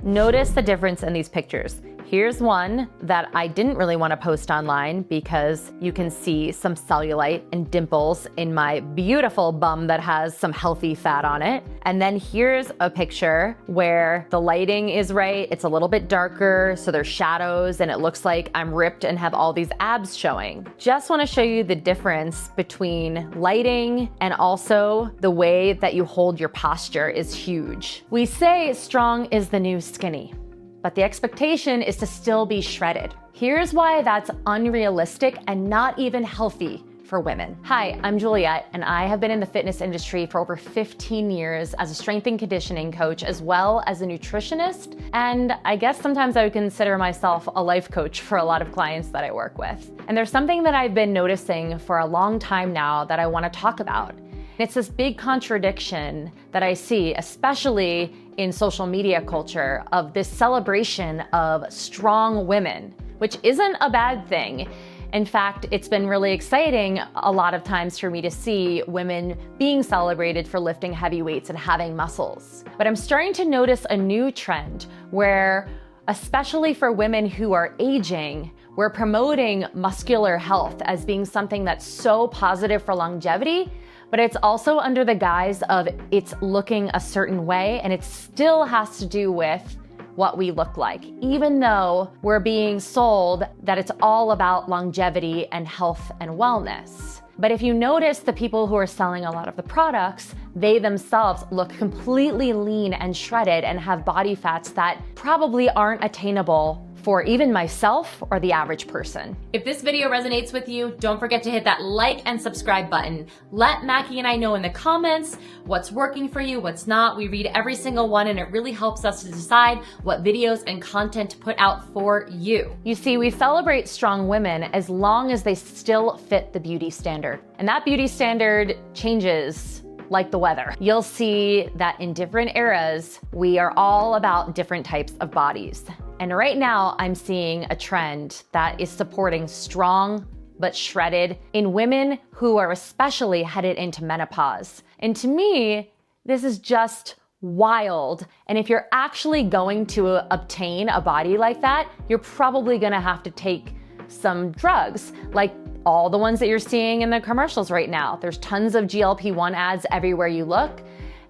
Notice the difference in these pictures. Here's one that I didn't really want to post online because you can see some cellulite and dimples in my beautiful bum that has some healthy fat on it. And then here's a picture where the lighting is right. It's a little bit darker, so there's shadows and it looks like I'm ripped and have all these abs showing. Just want to show you the difference between lighting and also the way that you hold your posture is huge. We say strong is the new skinny, but the expectation is to still be shredded. Here's why that's unrealistic and not even healthy for women. Hi, I'm Juliet, and I have been in the fitness industry for over 15 years as a strength and conditioning coach, as well as a nutritionist. And I guess sometimes I would consider myself a life coach for a lot of clients that I work with. And there's something that I've been noticing for a long time now that I want to talk about. It's this big contradiction that I see, especially in social media culture, of this celebration of strong women, which isn't a bad thing. In fact, it's been really exciting a lot of times for me to see women being celebrated for lifting heavy weights and having muscles. But I'm starting to notice a new trend where, especially for women who are aging, we're promoting muscular health as being something that's so positive for longevity, but it's also under the guise of it's looking a certain way, and it still has to do with what we look like, even though we're being sold that it's all about longevity and health and wellness. But if you notice the people who are selling a lot of the products, they themselves look completely lean and shredded and have body fats that probably aren't attainable for even myself or the average person. If this video resonates with you, don't forget to hit that like and subscribe button. Let Mackie and I know in the comments what's working for you, what's not. We read every single one, and it really helps us to decide what videos and content to put out for you. You see, we celebrate strong women as long as they still fit the beauty standard. And that beauty standard changes like the weather. You'll see that in different eras, we are all about different types of bodies. And right now, I'm seeing a trend that is supporting strong but shredded in women who are especially headed into menopause. And to me, this is just wild. And if you're actually going to obtain a body like that, you're probably gonna have to take some drugs, like all the ones that you're seeing in the commercials right now. There's tons of GLP-1 ads everywhere you look.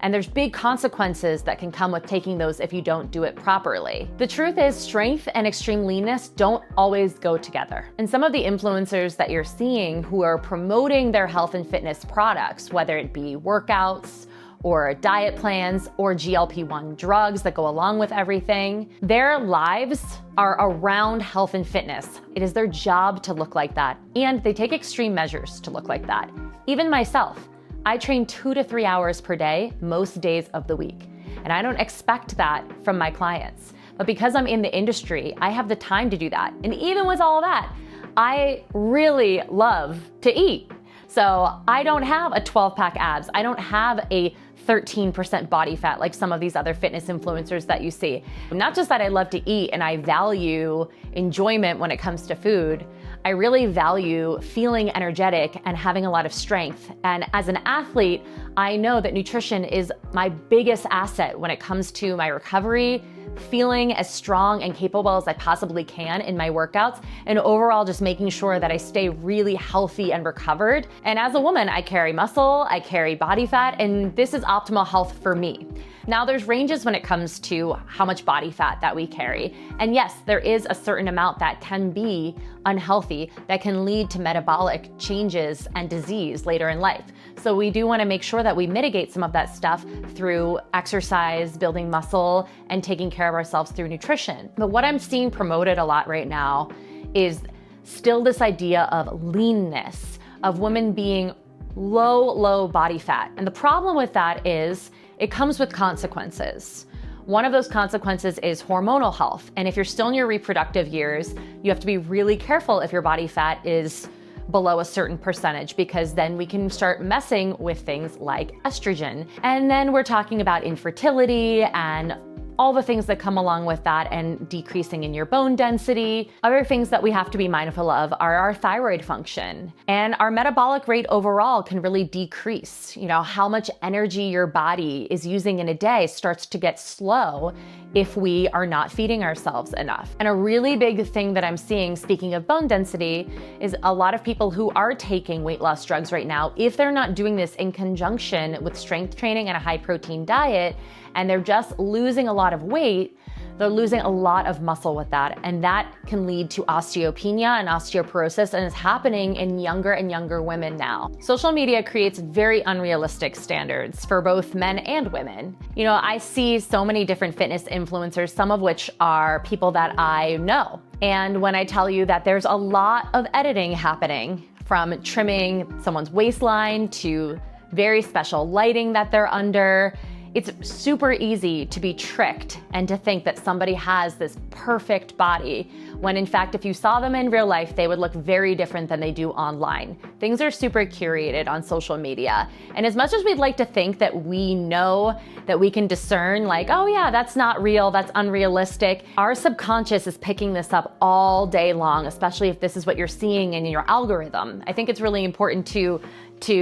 And there's big consequences that can come with taking those if you don't do it properly. The truth is, strength and extreme leanness don't always go together. And some of the influencers that you're seeing who are promoting their health and fitness products, whether it be workouts or diet plans or GLP-1 drugs that go along with everything, their lives are around health and fitness. It is their job to look like that. And they take extreme measures to look like that. Even myself, I train 2 to 3 hours per day, most days of the week. And I don't expect that from my clients. But because I'm in the industry, I have the time to do that. And even with all that, I really love to eat. So I don't have a 12-pack abs. I don't have a 13% body fat like some of these other fitness influencers that you see. Not just that I love to eat and I value enjoyment when it comes to food, I really value feeling energetic and having a lot of strength. And as an athlete, I know that nutrition is my biggest asset when it comes to my recovery, feeling as strong and capable as I possibly can in my workouts, and overall just making sure that I stay really healthy and recovered. And as a woman, I carry muscle, I carry body fat, and this is optimal health for me. Now there's ranges when it comes to how much body fat that we carry. And yes, there is a certain amount that can be unhealthy, that can lead to metabolic changes and disease later in life. So we do want to make sure that we mitigate some of that stuff through exercise, building muscle, and taking care of ourselves through nutrition. But what I'm seeing promoted a lot right now is still this idea of leanness, of women being low body fat. And the problem with that is it comes with consequences. One of those consequences is hormonal health. And if you're still in your reproductive years, you have to be really careful if your body fat is below a certain percentage, because then we can start messing with things like estrogen. And then we're talking about infertility and all the things that come along with that, and decreasing in your bone density. Other things that we have to be mindful of are our thyroid function, and our metabolic rate overall can really decrease. You know, how much energy your body is using in a day starts to get slow if we are not feeding ourselves enough. And a really big thing that I'm seeing, speaking of bone density, is a lot of people who are taking weight loss drugs right now, if they're not doing this in conjunction with strength training and a high protein diet, and they're just losing a lot of weight, they're losing a lot of muscle with that. And that can lead to osteopenia and osteoporosis, and it's happening in younger and younger women now. Social media creates very unrealistic standards for both men and women. You know, I see so many different fitness influencers, some of which are people that I know. And when I tell you that there's a lot of editing happening, from trimming someone's waistline to very special lighting that they're under, it's super easy to be tricked and to think that somebody has this perfect body, when in fact, if you saw them in real life, they would look very different than they do online. Things are super curated on social media. And as much as we'd like to think that we know, that we can discern like, oh yeah, that's not real, that's unrealistic, our subconscious is picking this up all day long, especially if this is what you're seeing in your algorithm. I think it's really important to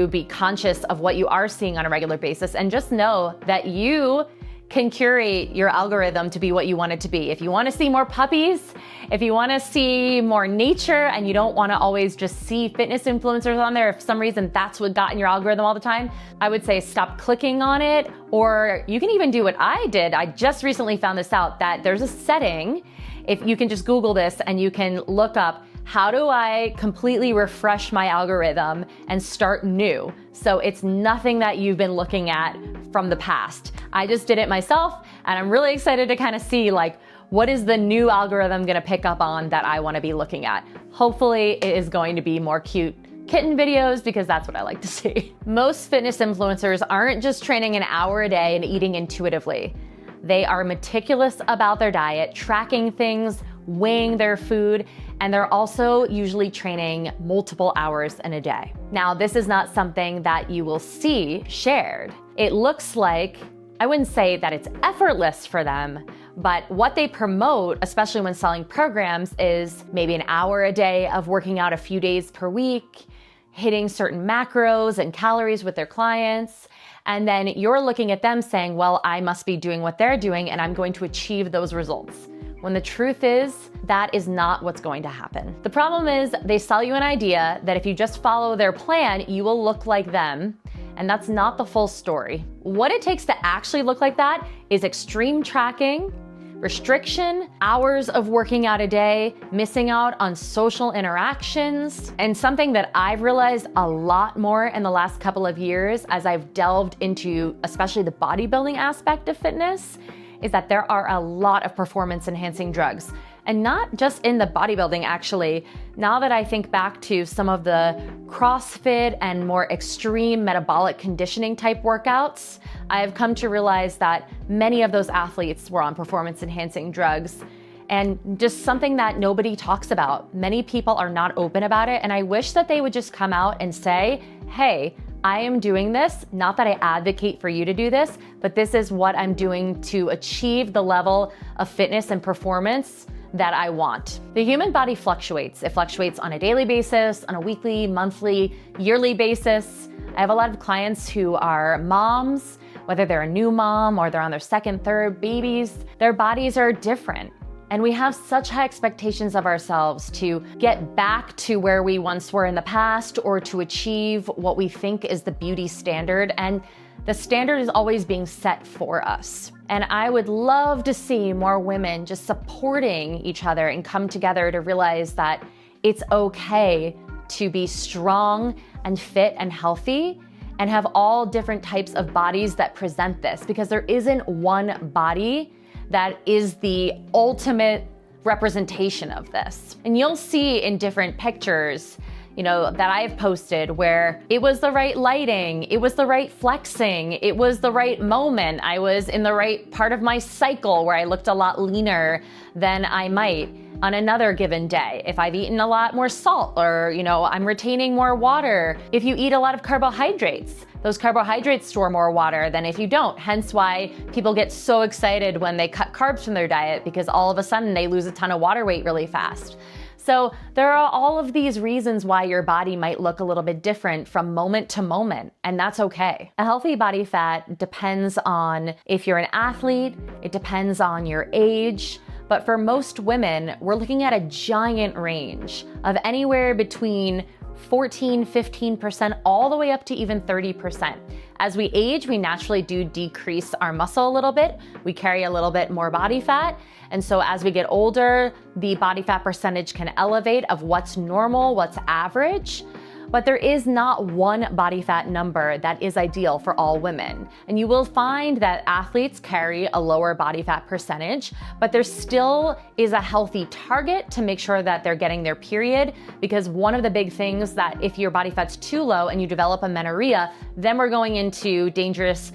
be conscious of what you are seeing on a regular basis, and just know that you can curate your algorithm to be what you want it to be. If you want to see more puppies, if you want to see more nature, and you don't want to always just see fitness influencers on there, if for some reason that's what got in your algorithm all the time, I would say stop clicking on it. Or you can even do what I did. I just recently found this out, that there's a setting, if you can just Google this and you can look up, how do I completely refresh my algorithm and start new? So it's nothing that you've been looking at from the past. I just did it myself, and I'm really excited to kind of see like, what is the new algorithm gonna pick up on that I wanna be looking at? Hopefully it is going to be more cute kitten videos, because that's what I like to see. Most fitness influencers aren't just training an hour a day and eating intuitively. They are meticulous about their diet, tracking things, weighing their food, and they're also usually training multiple hours in a day. Now, this is not something that you will see shared. It looks like, I wouldn't say that it's effortless for them, but what they promote, especially when selling programs, is maybe an hour a day of working out a few days per week, hitting certain macros and calories with their clients. And then you're looking at them saying, well, I must be doing what they're doing and I'm going to achieve those results. When the truth is, that is not what's going to happen. The problem is they sell you an idea that if you just follow their plan, you will look like them. And that's not the full story. What it takes to actually look like that is extreme tracking, restriction, hours of working out a day, missing out on social interactions, and something that I've realized a lot more in the last couple of years as I've delved into especially the bodybuilding aspect of fitness, is that there are a lot of performance enhancing drugs. And not just in the bodybuilding, actually. Now that I think back to some of the CrossFit and more extreme metabolic conditioning type workouts, I have come to realize that many of those athletes were on performance enhancing drugs. And just something that nobody talks about. Many people are not open about it, and I wish that they would just come out and say, hey, I am doing this, not that I advocate for you to do this, but this is what I'm doing to achieve the level of fitness and performance that I want. The human body fluctuates. It fluctuates on a daily basis, on a weekly, monthly, yearly basis. I have a lot of clients who are moms, whether they're a new mom or they're on their second, third babies, their bodies are different. And we have such high expectations of ourselves to get back to where we once were in the past, or to achieve what we think is the beauty standard. And the standard is always being set for us. And I would love to see more women just supporting each other and come together to realize that it's okay to be strong and fit and healthy and have all different types of bodies that present this, because there isn't one body that is the ultimate representation of this. And you'll see in different pictures, that I have posted where it was the right lighting, it was the right flexing, it was the right moment. I was in the right part of my cycle where I looked a lot leaner than I might on another given day. If I've eaten a lot more salt, or, I'm retaining more water. If you eat a lot of carbohydrates, those carbohydrates store more water than if you don't. Hence why people get so excited when they cut carbs from their diet, because all of a sudden they lose a ton of water weight really fast. So there are all of these reasons why your body might look a little bit different from moment to moment, and that's okay. A healthy body fat depends on if you're an athlete, it depends on your age, but for most women, we're looking at a giant range of anywhere between 14, 15%, all the way up to even 30%. As we age, we naturally do decrease our muscle a little bit. We carry a little bit more body fat. And so as we get older, the body fat percentage can elevate of what's normal, what's average. But there is not one body fat number that is ideal for all women. And you will find that athletes carry a lower body fat percentage, but there still is a healthy target to make sure that they're getting their period, because one of the big things that if your body fat's too low and you develop amenorrhea, then we're going into dangerous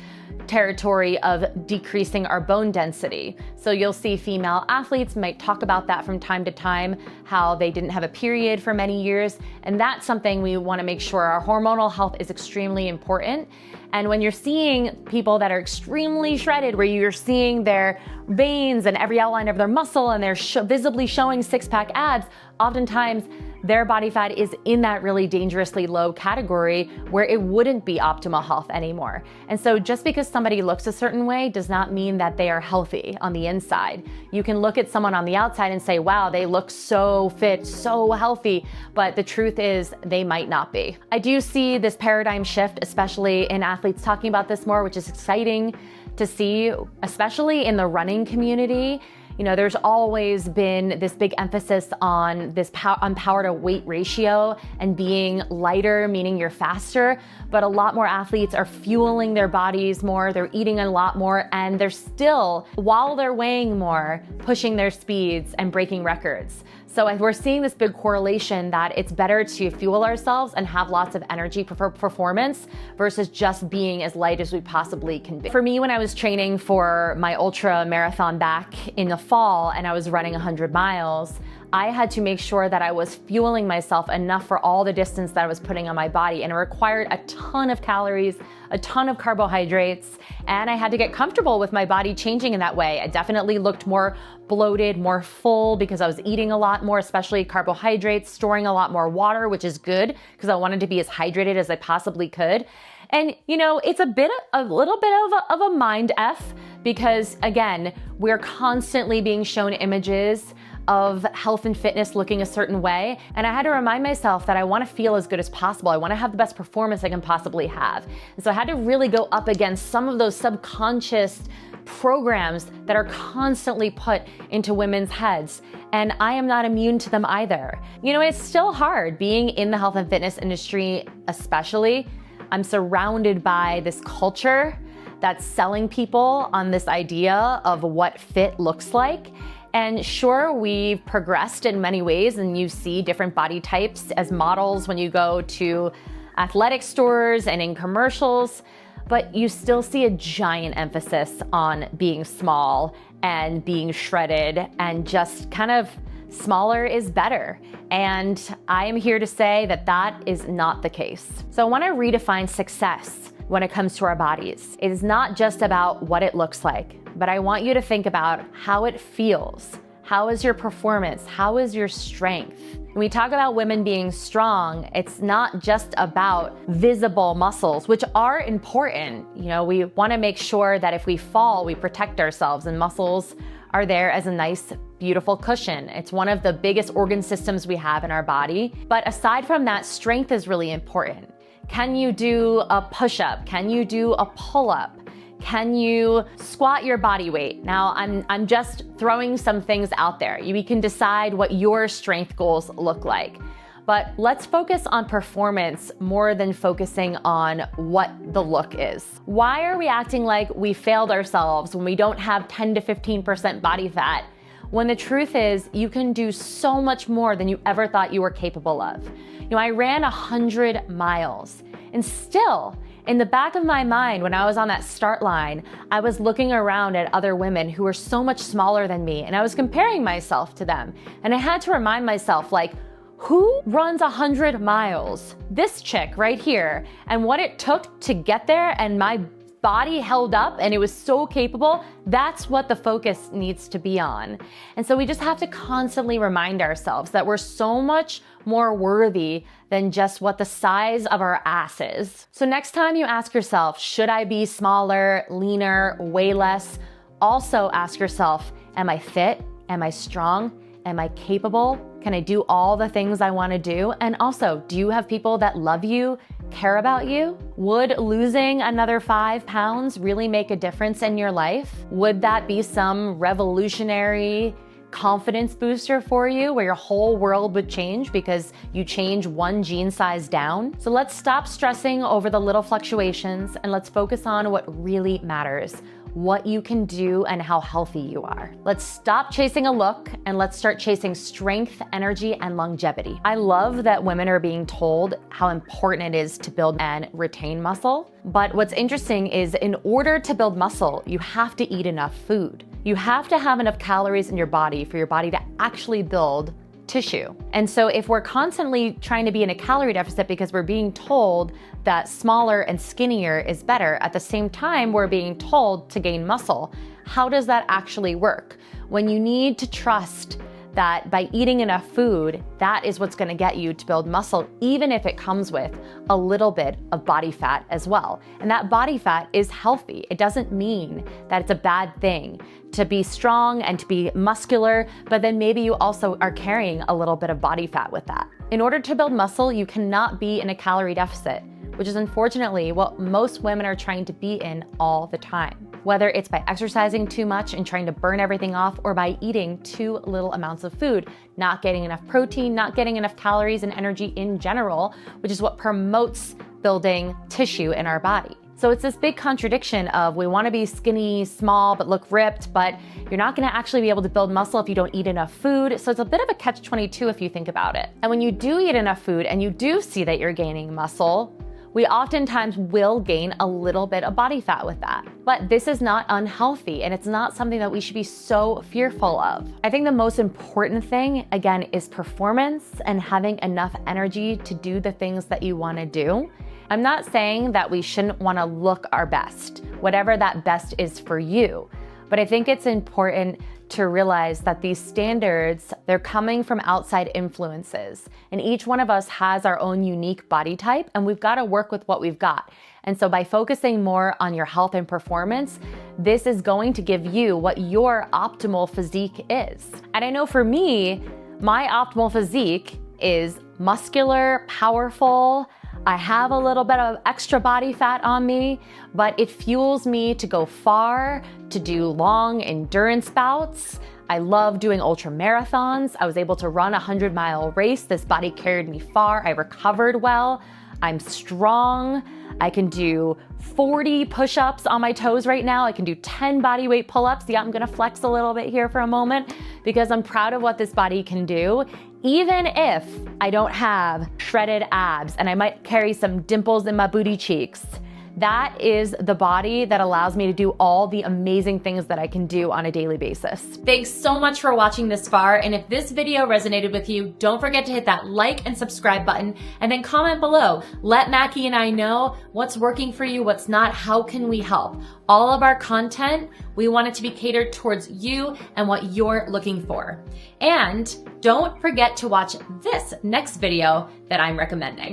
territory of decreasing our bone density. So you'll see female athletes might talk about that from time to time, how they didn't have a period for many years. And that's something we want to make sure. Our hormonal health is extremely important. And when you're seeing people that are extremely shredded, where you're seeing their veins and every outline of their muscle and they're visibly showing six-pack abs, oftentimes their body fat is in that really dangerously low category where it wouldn't be optimal health anymore. And so just because somebody looks a certain way does not mean that they are healthy on the inside. You can look at someone on the outside and say, wow, they look so fit, so healthy, but the truth is they might not be. I do see this paradigm shift, especially in athletes talking about this more, which is exciting to see, especially in the running community. You know, there's always been this big emphasis on this power to weight ratio and being lighter, meaning you're faster, but a lot more athletes are fueling their bodies more, they're eating a lot more, and they're still, while they're weighing more, pushing their speeds and breaking records. So we're seeing this big correlation that it's better to fuel ourselves and have lots of energy for performance versus just being as light as we possibly can be. For me, when I was training for my ultra marathon back in the fall and I was running 100 miles, I had to make sure that I was fueling myself enough for all the distance that I was putting on my body. And it required a ton of calories, a ton of carbohydrates, and I had to get comfortable with my body changing in that way. I definitely looked more bloated, more full because I was eating a lot more, especially carbohydrates, storing a lot more water, which is good because I wanted to be as hydrated as I possibly could. And you know, it's a little bit of a mind F because again, we're constantly being shown images of health and fitness looking a certain way. And I had to remind myself that I want to feel as good as possible. I want to have the best performance I can possibly have. And so I had to really go up against some of those subconscious programs that are constantly put into women's heads. And I am not immune to them either. You know, it's still hard being in the health and fitness industry, especially. I'm surrounded by this culture that's selling people on this idea of what fit looks like. And sure, we've progressed in many ways, and you see different body types as models when you go to athletic stores and in commercials, but you still see a giant emphasis on being small and being shredded and just kind of smaller is better. And I am here to say that that is not the case. So I want to redefine success when it comes to our bodies. It is not just about what it looks like, but I want you to think about how it feels. How is your performance? How is your strength? When we talk about women being strong, it's not just about visible muscles, which are important. You know, we want to make sure that if we fall, we protect ourselves, and muscles are there as a nice, beautiful cushion. It's one of the biggest organ systems we have in our body. But aside from that, strength is really important. Can you do a push-up? Can you do a pull-up? Can you squat your body weight? Now, I'm just throwing some things out there. You can decide what your strength goals look like. But let's focus on performance more than focusing on what the look is. Why are we acting like we failed ourselves when we don't have 10 to 15% body fat, when the truth is you can do so much more than you ever thought you were capable of? You know, I ran 100 miles, and still, in the back of my mind, when I was on that start line, I was looking around at other women who were so much smaller than me, and I was comparing myself to them. And I had to remind myself, like, who runs 100 miles? This chick right here. And what it took to get there, and my body held up and it was so capable, that's what the focus needs to be on. And so we just have to constantly remind ourselves that we're so much more worthy than just what the size of our ass is. So next time you ask yourself, should I be smaller, leaner, weigh less? Also ask yourself, am I fit? Am I strong? Am I capable? Can I do all the things I want to do? And also, do you have people that love you, care about you? Would losing another 5 pounds really make a difference in your life? Would that be some revolutionary confidence booster for you where your whole world would change because you change one jean size down? So let's stop stressing over the little fluctuations and let's focus on what really matters, what you can do and how healthy you are. Let's stop chasing a look and let's start chasing strength, energy, and longevity. I love that women are being told how important it is to build and retain muscle. But what's interesting is in order to build muscle, you have to eat enough food. You have to have enough calories in your body for your body to actually build tissue. And so if we're constantly trying to be in a calorie deficit because we're being told that smaller and skinnier is better, at the same time we're being told to gain muscle, how does that actually work? When you need to trust that by eating enough food, that is what's gonna get you to build muscle, even if it comes with a little bit of body fat as well. And that body fat is healthy. It doesn't mean that it's a bad thing to be strong and to be muscular, but then maybe you also are carrying a little bit of body fat with that. In order to build muscle, you cannot be in a calorie deficit, which is unfortunately what most women are trying to be in all the time. Whether it's by exercising too much and trying to burn everything off or by eating too little amounts of food, not getting enough protein, not getting enough calories and energy in general, which is what promotes building tissue in our body. So it's this big contradiction of we want to be skinny, small, but look ripped, but you're not going to actually be able to build muscle if you don't eat enough food. So it's a bit of a catch-22 if you think about it. And when you do eat enough food and you do see that you're gaining muscle, we oftentimes will gain a little bit of body fat with that. But this is not unhealthy and it's not something that we should be so fearful of. I think the most important thing, again, is performance and having enough energy to do the things that you want to do. I'm not saying that we shouldn't want to look our best, whatever that best is for you. But I think it's important to realize that these standards, they're coming from outside influences. And each one of us has our own unique body type, and we've got to work with what we've got. And so by focusing more on your health and performance, this is going to give you what your optimal physique is. And I know for me, my optimal physique is muscular, powerful. I have a little bit of extra body fat on me, but it fuels me to go far, to do long endurance bouts. I love doing ultra marathons. I was able to run a 100-mile race. This body carried me far. I recovered well. I'm strong. I can do 40 push-ups on my toes right now. I can do 10 body weight pull-ups. Yeah, I'm gonna flex a little bit here for a moment because I'm proud of what this body can do. Even if I don't have shredded abs and I might carry some dimples in my booty cheeks, that is the body that allows me to do all the amazing things that I can do on a daily basis. Thanks so much for watching this far. And if this video resonated with you, don't forget to hit that like and subscribe button and then comment below. Let Mackie and I know what's working for you, what's not, how can we help? All of our content, we want it to be catered towards you and what you're looking for. And don't forget to watch this next video that I'm recommending.